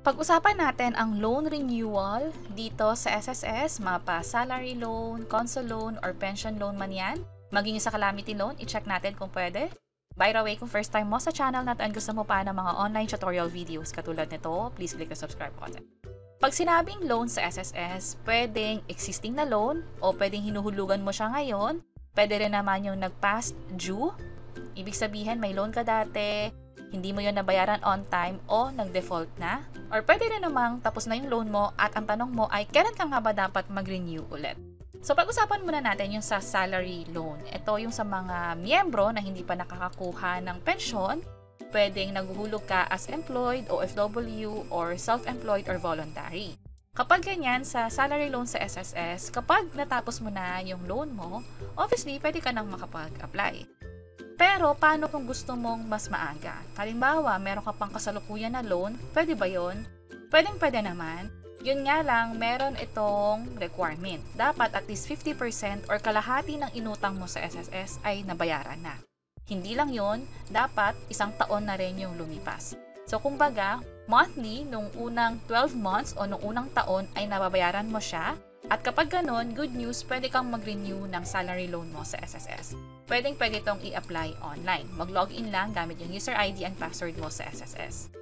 Pag-usapan natin ang loan renewal dito sa SSS, mapa salary loan, console loan, or pension loan man yan. Maging sa calamity loan, i-check natin kung pwede. By the way, kung first time mo sa channel natin, gusto mo pa ng mga online tutorial videos katulad nito, please click the subscribe button. Pag sinabing loan sa SSS, pwedeng existing na loan o pwedeng hinuhulugan mo siya ngayon. Pwede rin naman yung nag-past due. Ibig sabihin, may loan ka dati, hindi mo yun nabayaran on time o nag-default na. Or pwede rin namang tapos na yung loan mo at ang tanong mo ay kailan ka nga ba dapat mag-renew ulit. So pag-usapan muna natin yung sa salary loan. Ito yung sa mga miyembro na hindi pa nakakakuha ng pensyon. Pwedeng naghuhulog ka as employed, OFW, or self-employed or voluntary. Kapag ganyan sa salary loan sa SSS, kapag natapos mo na yung loan mo, obviously pwede ka nang makapag-apply. Pero, paano kung gusto mong mas maaga? Halimbawa, meron ka pang kasalukuyan na loan, pwede ba yun? Pwede naman. Yun nga lang, meron itong requirement. Dapat at least 50% or kalahati ng inutang mo sa SSS ay nabayaran na. Hindi lang yun, dapat isang taon na rin yung lumipas. So, kumbaga, monthly, nung unang 12 months o nung unang taon ay nababayaran mo siya. At kapag ganun, good news, pwede kang mag-renew ng salary loan mo sa SSS. Pwede itong i-apply online. Mag-login lang gamit yung user ID and password mo sa SSS.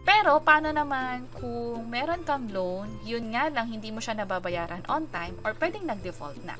Pero, paano naman kung meron kang loan, yun nga lang hindi mo siya nababayaran on time or pwedeng nag-default na?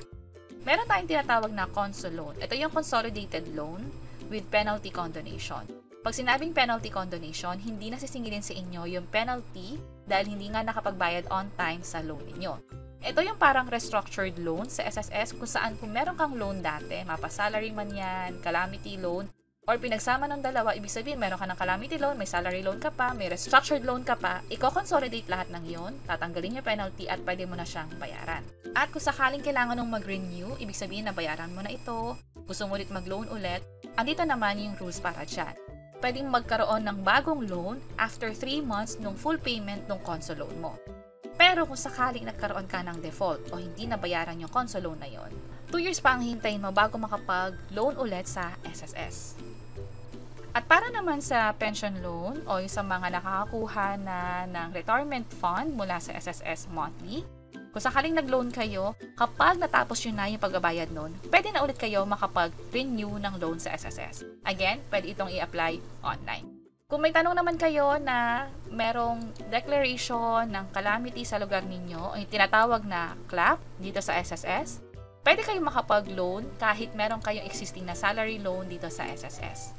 Meron tayong tinatawag na console loan. Ito yung consolidated loan with penalty condonation. Pag sinabing penalty condonation, hindi nasisingilin sa inyo yung penalty dahil hindi nga nakapagbayad on time sa loan ninyo. Ito yung parang restructured loan sa SSS kung saan kung meron kang loan dati, mapa salary man yan, calamity loan, or pinagsama ng dalawa, ibig sabihin meron ka ng calamity loan, may salary loan ka pa, may restructured loan ka pa, i-consolidate lahat ng yon, tatanggalin yung penalty at pwede mo na siyang bayaran. At kung sakaling kailangan mong mag-renew, ibig sabihin na bayaran mo na ito, gusto mo ulit mag-loan ulit, andito naman yung rules para dyan. Pwedeng magkaroon ng bagong loan after 3 months nung full payment ng console loan mo. Pero kung sakaling nagkaroon ka ng default o hindi nabayaran yung console loan na yon, 2 years pa ang hintayin mo bago makapag-loan ulit sa SSS. At para naman sa pension loan o sa mga nakakakuha na ng retirement fund mula sa SSS monthly, kung sakaling nag-loan kayo, kapag natapos yun na yung pagbabayad nun, pwede na ulit kayo makapag-renew ng loan sa SSS. Again, pwede itong i-apply online. Kung may tanong naman kayo na merong declaration ng calamity sa lugar ninyo, o yung tinatawag na CLAP dito sa SSS, pwede kayong makapag-loan kahit meron kayong existing na salary loan dito sa SSS.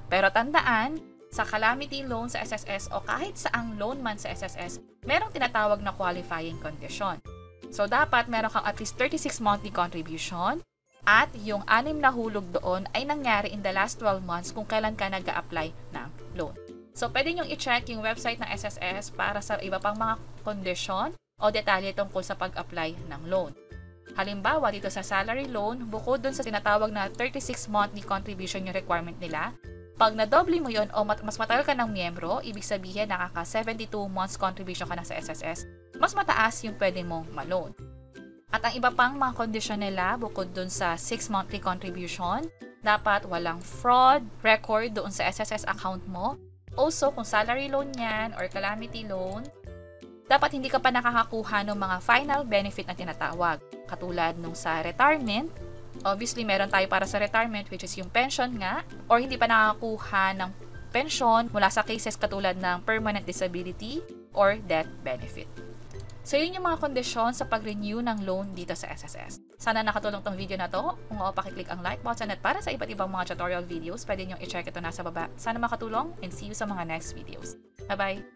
Pero tandaan, sa calamity loan sa SSS o kahit saang loan man sa SSS, merong tinatawag na qualifying condition. So dapat meron kang at least 36 monthly contribution at yung 6 na hulog doon ay nangyari in the last 12 months kung kailan ka nag-a-apply ng loan. So, pwede nyong i-check yung website ng SSS para sa iba pang mga kondisyon o detalye tungkol sa pag-apply ng loan. Halimbawa, dito sa salary loan, bukod dun sa tinatawag na 36 monthly contribution yung requirement nila, pag na-double mo yun o mas matagal ka ng miyembro, ibig sabihin nakaka 72 months contribution ka na sa SSS, mas mataas yung pwede mong ma-loan. At ang iba pang mga kondisyon nila, bukod dun sa 6 monthly contribution, dapat walang fraud record doon sa SSS account mo. Also, kung salary loan yan or calamity loan, dapat hindi ka pa nakakakuha ng mga final benefit na tinatawag. Katulad nung sa retirement, obviously meron tayo para sa retirement which is yung pension nga, or hindi pa nakakakuha ng pension mula sa cases katulad ng permanent disability or death benefit. So, yun yung mga kondisyon sa pag-renew ng loan dito sa SSS. Sana nakatulong tong video na to. Kung oo, pakiclick ang like button at para sa iba't ibang mga tutorial videos, pwede nyo i-check ito nasa baba. Sana makatulong and see you sa mga next videos. Bye-bye!